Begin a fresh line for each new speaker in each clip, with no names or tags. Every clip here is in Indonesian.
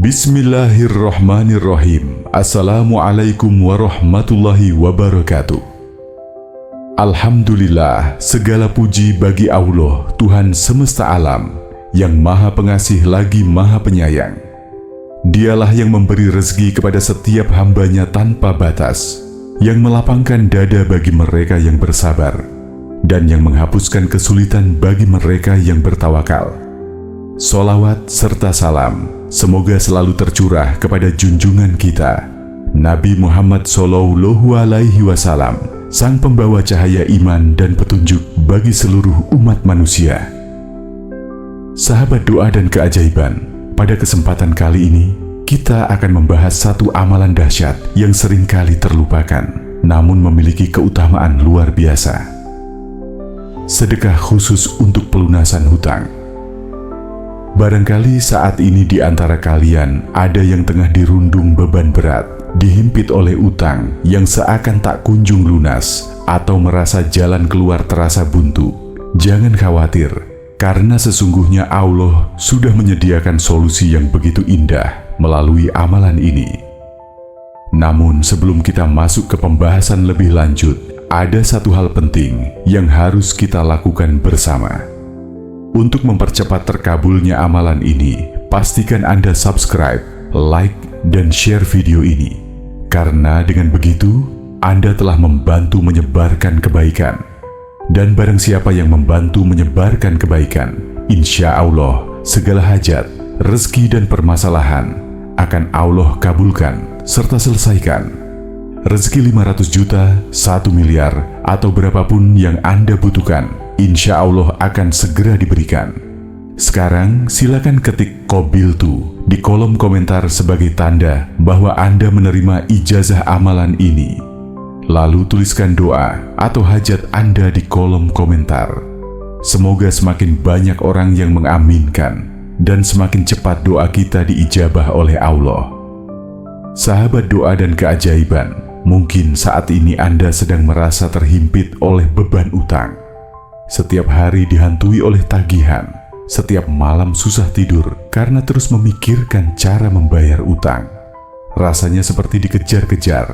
Bismillahirrahmanirrahim. Assalamualaikum warahmatullahi wabarakatuh. Alhamdulillah, segala puji bagi Allah, Tuhan semesta alam, yang maha pengasih lagi maha penyayang. Dialah yang memberi rezeki kepada setiap hambanya tanpa batas, yang melapangkan dada bagi mereka yang bersabar, dan yang menghapuskan kesulitan bagi mereka yang bertawakal. Solawat serta salam semoga selalu tercurah kepada junjungan kita, Nabi Muhammad Sallallahu Alaihi Wasallam, sang pembawa cahaya iman dan petunjuk bagi seluruh umat manusia. Sahabat doa dan keajaiban, pada kesempatan kali ini kita akan membahas satu amalan dahsyat yang seringkali terlupakan, namun memiliki keutamaan luar biasa. Sedekah khusus untuk pelunasan hutang. Barangkali saat ini di antara kalian ada yang tengah dirundung beban berat, dihimpit oleh utang yang seakan tak kunjung lunas, atau merasa jalan keluar terasa buntu. Jangan khawatir, karena sesungguhnya Allah sudah menyediakan solusi yang begitu indah melalui amalan ini. Namun sebelum kita masuk ke pembahasan lebih lanjut, ada satu hal penting yang harus kita lakukan bersama. Untuk mempercepat terkabulnya amalan ini, pastikan Anda subscribe, like, dan share video ini. Karena dengan begitu, Anda telah membantu menyebarkan kebaikan. Dan barang siapa yang membantu menyebarkan kebaikan, insya Allah segala hajat, rezeki dan permasalahan akan Allah kabulkan serta selesaikan. Rezeki 500 juta, 1 miliar, atau berapapun yang Anda butuhkan, insya Allah akan segera diberikan. Sekarang silakan ketik Qabiltu di kolom komentar sebagai tanda bahwa Anda menerima ijazah amalan ini. Lalu tuliskan doa atau hajat Anda di kolom komentar. Semoga semakin banyak orang yang mengaminkan dan semakin cepat doa kita diijabah oleh Allah. Sahabat doa dan keajaiban, mungkin saat ini Anda sedang merasa terhimpit oleh beban utang. Setiap hari dihantui oleh tagihan, setiap malam susah tidur karena terus memikirkan cara membayar utang. Rasanya seperti dikejar-kejar,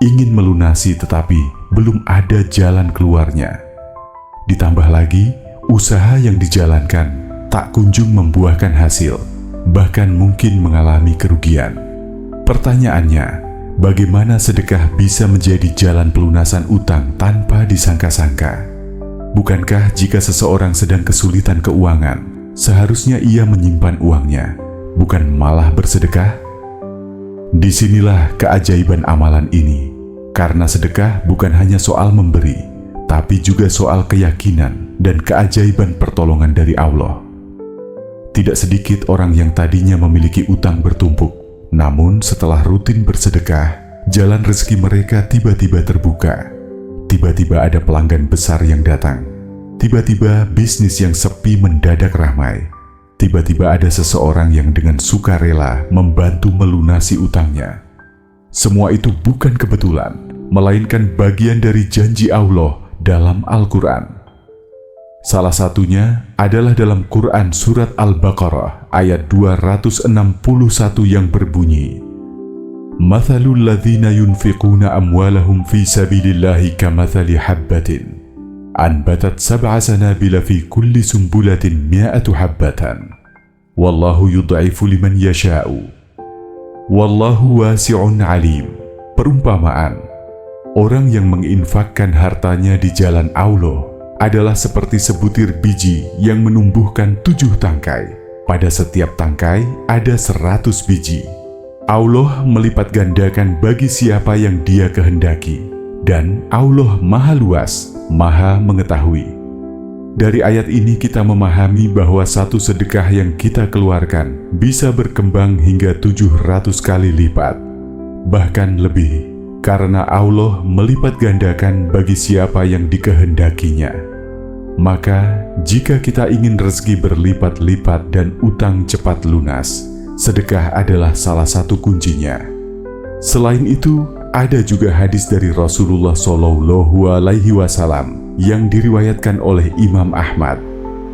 ingin melunasi tetapi belum ada jalan keluarnya. Ditambah lagi, usaha yang dijalankan tak kunjung membuahkan hasil, bahkan mungkin mengalami kerugian. Pertanyaannya, bagaimana sedekah bisa menjadi jalan pelunasan utang tanpa disangka-sangka? Bukankah jika seseorang sedang kesulitan keuangan, seharusnya ia menyimpan uangnya, bukan malah bersedekah? Disinilah keajaiban amalan ini, karena sedekah bukan hanya soal memberi, tapi juga soal keyakinan dan keajaiban pertolongan dari Allah. Tidak sedikit orang yang tadinya memiliki utang bertumpuk, namun setelah rutin bersedekah, jalan rezeki mereka tiba-tiba terbuka. Tiba-tiba ada pelanggan besar yang datang. Tiba-tiba bisnis yang sepi mendadak ramai. Tiba-tiba ada seseorang yang dengan sukarela membantu melunasi utangnya. Semua itu bukan kebetulan, melainkan bagian dari janji Allah dalam Al-Quran. Salah satunya adalah dalam Quran Surat Al-Baqarah ayat 261 yang berbunyi, Mathalul ladzina yunfiquna amwalahum fi sabilillahi kamathali habbatin anbatat sab'a sanabila fi kulli sumbulatin mi'atu habbatan wallahu yud'ifu liman yasha'u wallahu wasi'un alim. Perumpamaan, orang yang menginfakkan hartanya di jalan Allah adalah seperti sebutir biji yang menumbuhkan 7 tangkai. Pada setiap tangkai ada 100 biji. Allah melipat gandakan bagi siapa yang Dia kehendaki, dan Allah Maha Luas, Maha Mengetahui. Dari ayat ini kita memahami bahwa satu sedekah yang kita keluarkan bisa berkembang hingga 700 kali lipat, bahkan lebih, karena Allah melipat gandakan bagi siapa yang dikehendakinya. Maka, jika kita ingin rezeki berlipat-lipat dan utang cepat lunas, sedekah adalah salah satu kuncinya. Selain itu, ada juga hadis dari Rasulullah Shallallahu Alaihi Wasallam yang diriwayatkan oleh Imam Ahmad.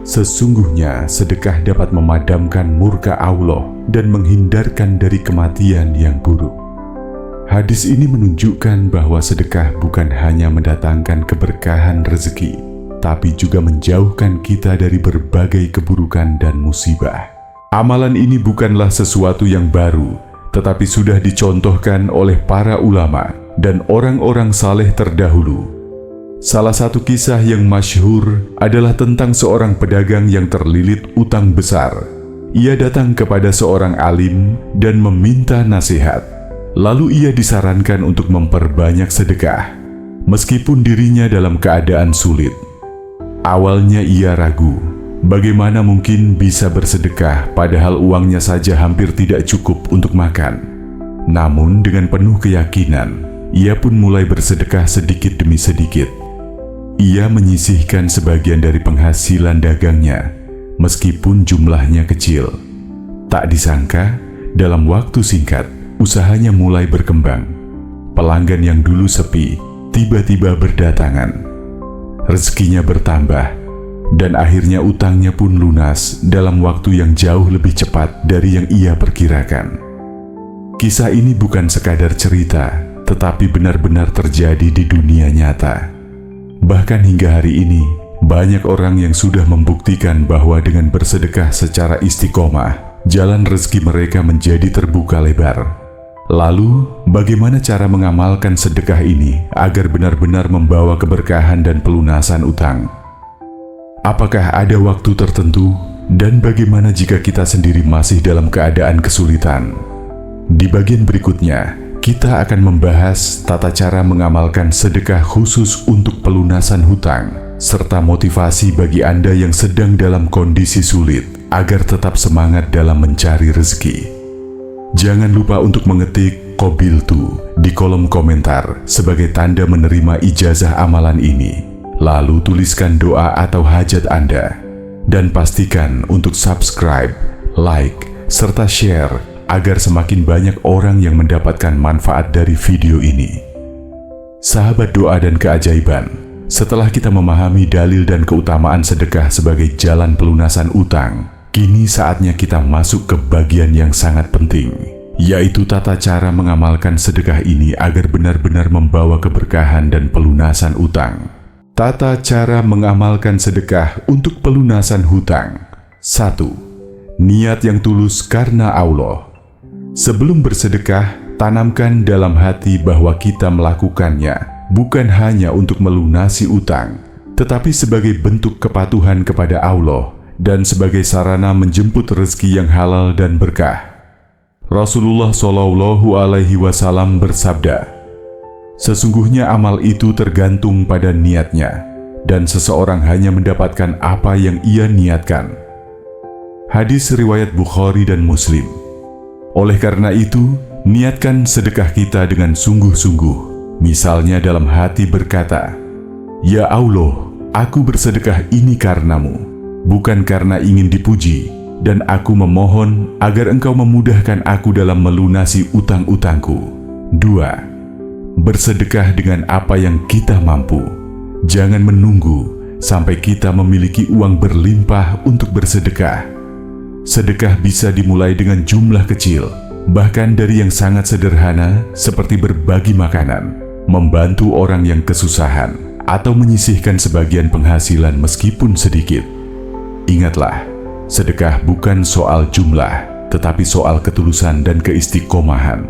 Sesungguhnya sedekah dapat memadamkan murka Allah dan menghindarkan dari kematian yang buruk. Hadis ini menunjukkan bahwa sedekah bukan hanya mendatangkan keberkahan rezeki, tapi juga menjauhkan kita dari berbagai keburukan dan musibah. Amalan ini bukanlah sesuatu yang baru, tetapi sudah dicontohkan oleh para ulama dan orang-orang saleh terdahulu. Salah satu kisah yang masyhur adalah tentang seorang pedagang yang terlilit utang besar. Ia datang kepada seorang alim dan meminta nasihat. Lalu ia disarankan untuk memperbanyak sedekah, meskipun dirinya dalam keadaan sulit. Awalnya ia ragu, bagaimana mungkin bisa bersedekah padahal uangnya saja hampir tidak cukup untuk makan. Namun dengan penuh keyakinan, ia pun mulai bersedekah sedikit demi sedikit. Ia menyisihkan sebagian dari penghasilan dagangnya, meskipun jumlahnya kecil. Tak disangka, dalam waktu singkat, usahanya mulai berkembang. Pelanggan yang dulu sepi, tiba-tiba berdatangan. Rezekinya bertambah, dan akhirnya utangnya pun lunas dalam waktu yang jauh lebih cepat dari yang ia perkirakan. Kisah ini bukan sekadar cerita, tetapi benar-benar terjadi di dunia nyata. Bahkan hingga hari ini, banyak orang yang sudah membuktikan bahwa dengan bersedekah secara istiqomah, jalan rezeki mereka menjadi terbuka lebar. Lalu, bagaimana cara mengamalkan sedekah ini agar benar-benar membawa keberkahan dan pelunasan utang? Apakah ada waktu tertentu? Dan bagaimana jika kita sendiri masih dalam keadaan kesulitan? Di bagian berikutnya, kita akan membahas tata cara mengamalkan sedekah khusus untuk pelunasan hutang, serta motivasi bagi Anda yang sedang dalam kondisi sulit agar tetap semangat dalam mencari rezeki. Jangan lupa untuk mengetik Qobiltu di kolom komentar sebagai tanda menerima ijazah amalan ini. Lalu tuliskan doa atau hajat Anda. Dan pastikan untuk subscribe, like, serta share agar semakin banyak orang yang mendapatkan manfaat dari video ini. Sahabat doa dan keajaiban, setelah kita memahami dalil dan keutamaan sedekah sebagai jalan pelunasan utang, kini saatnya kita masuk ke bagian yang sangat penting, yaitu tata cara mengamalkan sedekah ini agar benar-benar membawa keberkahan dan pelunasan utang. Tata cara mengamalkan sedekah untuk pelunasan hutang. 1. Niat yang tulus karena Allah. Sebelum bersedekah, tanamkan dalam hati bahwa kita melakukannya bukan hanya untuk melunasi utang, tetapi sebagai bentuk kepatuhan kepada Allah dan sebagai sarana menjemput rezeki yang halal dan berkah. Rasulullah Shallallahu Alaihi Wasallam bersabda, "Sesungguhnya amal itu tergantung pada niatnya, dan seseorang hanya mendapatkan apa yang ia niatkan." Hadis riwayat Bukhari dan Muslim. Oleh karena itu, niatkan sedekah kita dengan sungguh-sungguh. Misalnya dalam hati berkata, "Ya Allah, aku bersedekah ini karenamu, bukan karena ingin dipuji, dan aku memohon agar Engkau memudahkan aku dalam melunasi utang-utangku." 2. Bersedekah dengan apa yang kita mampu. Jangan menunggu sampai kita memiliki uang berlimpah untuk bersedekah. Sedekah bisa dimulai dengan jumlah kecil, bahkan dari yang sangat sederhana seperti berbagi makanan, membantu orang yang kesusahan, atau menyisihkan sebagian penghasilan meskipun sedikit. Ingatlah, sedekah bukan soal jumlah, tetapi soal ketulusan dan keistiqomahan.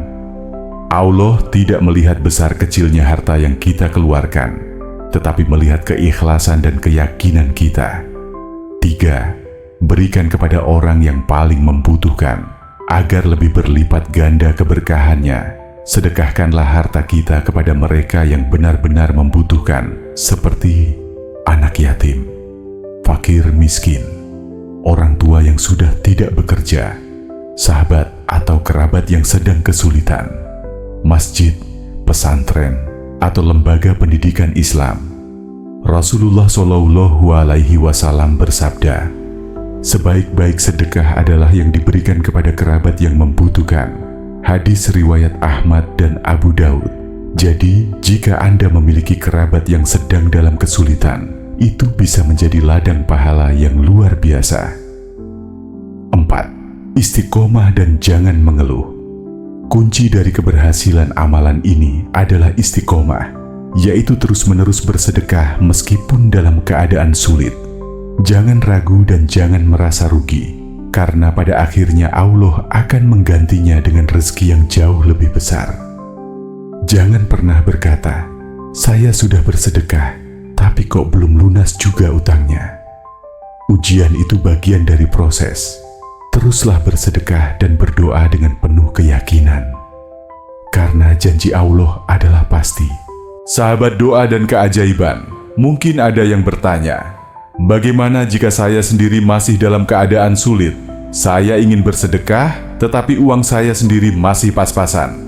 Allah tidak melihat besar kecilnya harta yang kita keluarkan, tetapi melihat keikhlasan dan keyakinan kita. 3. Berikan kepada orang yang paling membutuhkan, agar lebih berlipat ganda keberkahannya. Sedekahkanlah harta kita kepada mereka yang benar-benar membutuhkan, seperti anak yatim, fakir miskin, orang tua yang sudah tidak bekerja, sahabat atau kerabat yang sedang kesulitan, masjid, pesantren, atau lembaga pendidikan Islam. Rasulullah Shallallahu Alaihi Wasallam bersabda, "Sebaik-baik sedekah adalah yang diberikan kepada kerabat yang membutuhkan." Hadis riwayat Ahmad dan Abu Daud. Jadi, jika Anda memiliki kerabat yang sedang dalam kesulitan, itu bisa menjadi ladang pahala yang luar biasa. 4. Istiqomah dan jangan mengeluh. Kunci dari keberhasilan amalan ini adalah istiqomah, yaitu terus-menerus bersedekah meskipun dalam keadaan sulit. Jangan ragu dan jangan merasa rugi, karena pada akhirnya Allah akan menggantinya dengan rezeki yang jauh lebih besar. Jangan pernah berkata, "Saya sudah bersedekah, tapi kok belum lunas juga utangnya." Ujian itu bagian dari proses. Teruslah bersedekah dan berdoa dengan penuh keyakinan, karena janji Allah adalah pasti. Sahabat doa dan keajaiban, mungkin ada yang bertanya, bagaimana jika saya sendiri masih dalam keadaan sulit? Saya ingin bersedekah, tetapi uang saya sendiri masih pas-pasan.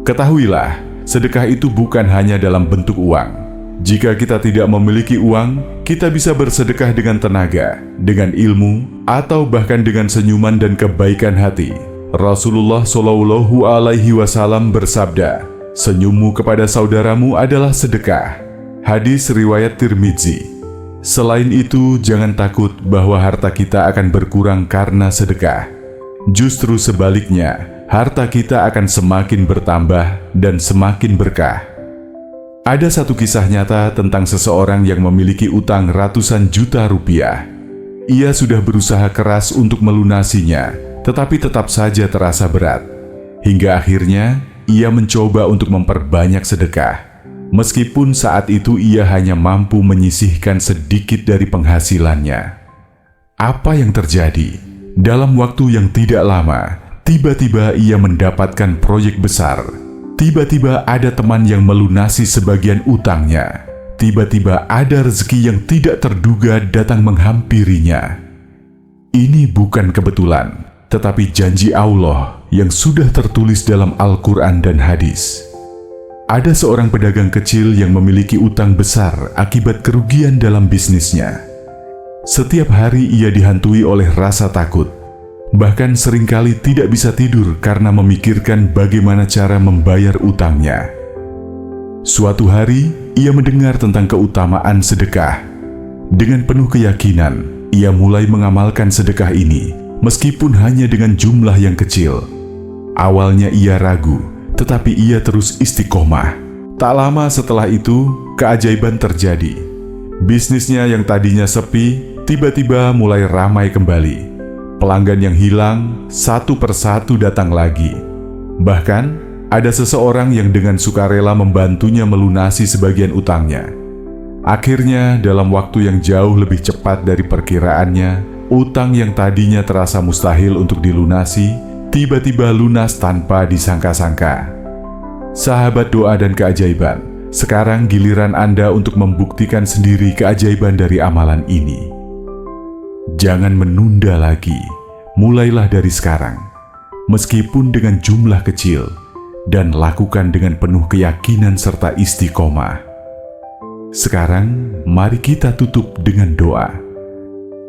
Ketahuilah, sedekah itu bukan hanya dalam bentuk uang. Jika kita tidak memiliki uang, kita bisa bersedekah dengan tenaga, dengan ilmu, atau bahkan dengan senyuman dan kebaikan hati. Rasulullah Shallallahu Alaihi Wasallam bersabda, "Senyummu kepada saudaramu adalah sedekah." Hadis riwayat Tirmidzi. Selain itu, jangan takut bahwa harta kita akan berkurang karena sedekah. Justru sebaliknya, harta kita akan semakin bertambah dan semakin berkah. Ada satu kisah nyata tentang seseorang yang memiliki utang ratusan juta rupiah. Ia sudah berusaha keras untuk melunasinya, tetapi tetap saja terasa berat. Hingga akhirnya, ia mencoba untuk memperbanyak sedekah. Meskipun saat itu ia hanya mampu menyisihkan sedikit dari penghasilannya. Apa yang terjadi? Dalam waktu yang tidak lama, tiba-tiba ia mendapatkan proyek besar. Tiba-tiba ada teman yang melunasi sebagian utangnya. Tiba-tiba ada rezeki yang tidak terduga datang menghampirinya. Ini bukan kebetulan, tetapi janji Allah yang sudah tertulis dalam Al-Quran dan hadis. Ada seorang pedagang kecil yang memiliki utang besar akibat kerugian dalam bisnisnya. Setiap hari ia dihantui oleh rasa takut. Bahkan seringkali tidak bisa tidur karena memikirkan bagaimana cara membayar utangnya. Suatu hari, ia mendengar tentang keutamaan sedekah. Dengan penuh keyakinan, ia mulai mengamalkan sedekah ini, meskipun hanya dengan jumlah yang kecil. Awalnya ia ragu, tetapi ia terus istiqomah. Tak lama setelah itu, keajaiban terjadi. Bisnisnya yang tadinya sepi, tiba-tiba mulai ramai kembali. Pelanggan yang hilang, satu persatu datang lagi. Bahkan, ada seseorang yang dengan sukarela membantunya melunasi sebagian utangnya. Akhirnya, dalam waktu yang jauh lebih cepat dari perkiraannya, utang yang tadinya terasa mustahil untuk dilunasi, tiba-tiba lunas tanpa disangka-sangka. Sahabat doa dan keajaiban, sekarang giliran Anda untuk membuktikan sendiri keajaiban dari amalan ini. Jangan menunda lagi, mulailah dari sekarang, meskipun dengan jumlah kecil, dan lakukan dengan penuh keyakinan serta istiqomah. Sekarang, mari kita tutup dengan doa.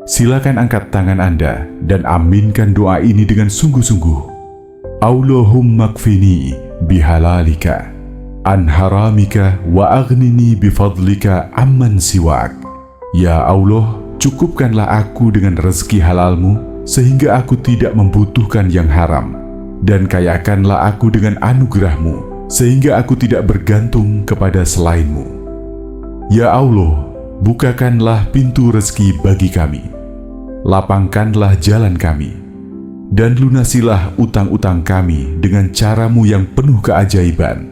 Silakan angkat tangan Anda dan aminkan doa ini dengan sungguh-sungguh. Allahumma kfini bihalalika, an haramika wa aghnini bifadlika amman siwak. Ya Allah, cukupkanlah aku dengan rezeki halalmu, sehingga aku tidak membutuhkan yang haram. Dan kayakanlah aku dengan anugerahmu, sehingga aku tidak bergantung kepada selainmu. Ya Allah, bukakanlah pintu rezeki bagi kami. Lapangkanlah jalan kami. Dan lunasilah utang-utang kami dengan caramu yang penuh keajaiban.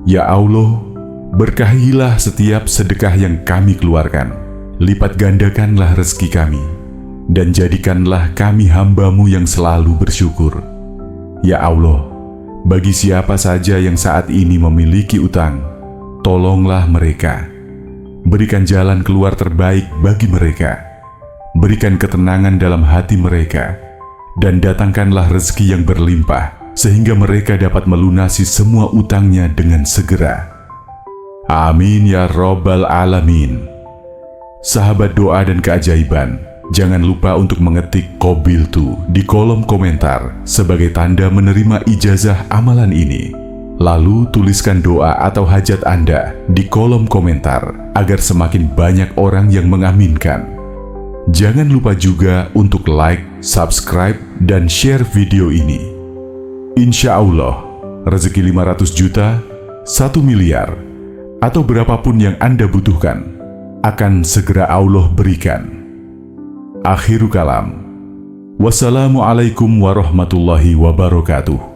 Ya Allah, berkahilah setiap sedekah yang kami keluarkan. Lipat gandakanlah rezeki kami, dan jadikanlah kami hamba-Mu yang selalu bersyukur. Ya Allah, bagi siapa saja yang saat ini memiliki utang, tolonglah mereka. Berikan jalan keluar terbaik bagi mereka. Berikan ketenangan dalam hati mereka, dan datangkanlah rezeki yang berlimpah, sehingga mereka dapat melunasi semua utangnya dengan segera. Amin ya Rabbal Alamin. Sahabat doa dan keajaiban, jangan lupa untuk mengetik qabiltu di kolom komentar sebagai tanda menerima ijazah amalan ini. Lalu tuliskan doa atau hajat Anda di kolom komentar agar semakin banyak orang yang mengaminkan. Jangan lupa juga untuk like, subscribe, dan share video ini. Insya Allah, rezeki 500 juta, 1 miliar, atau berapapun yang Anda butuhkan, akan segera Allah berikan. Akhirul kalam. Wassalamualaikum warahmatullahi wabarakatuh.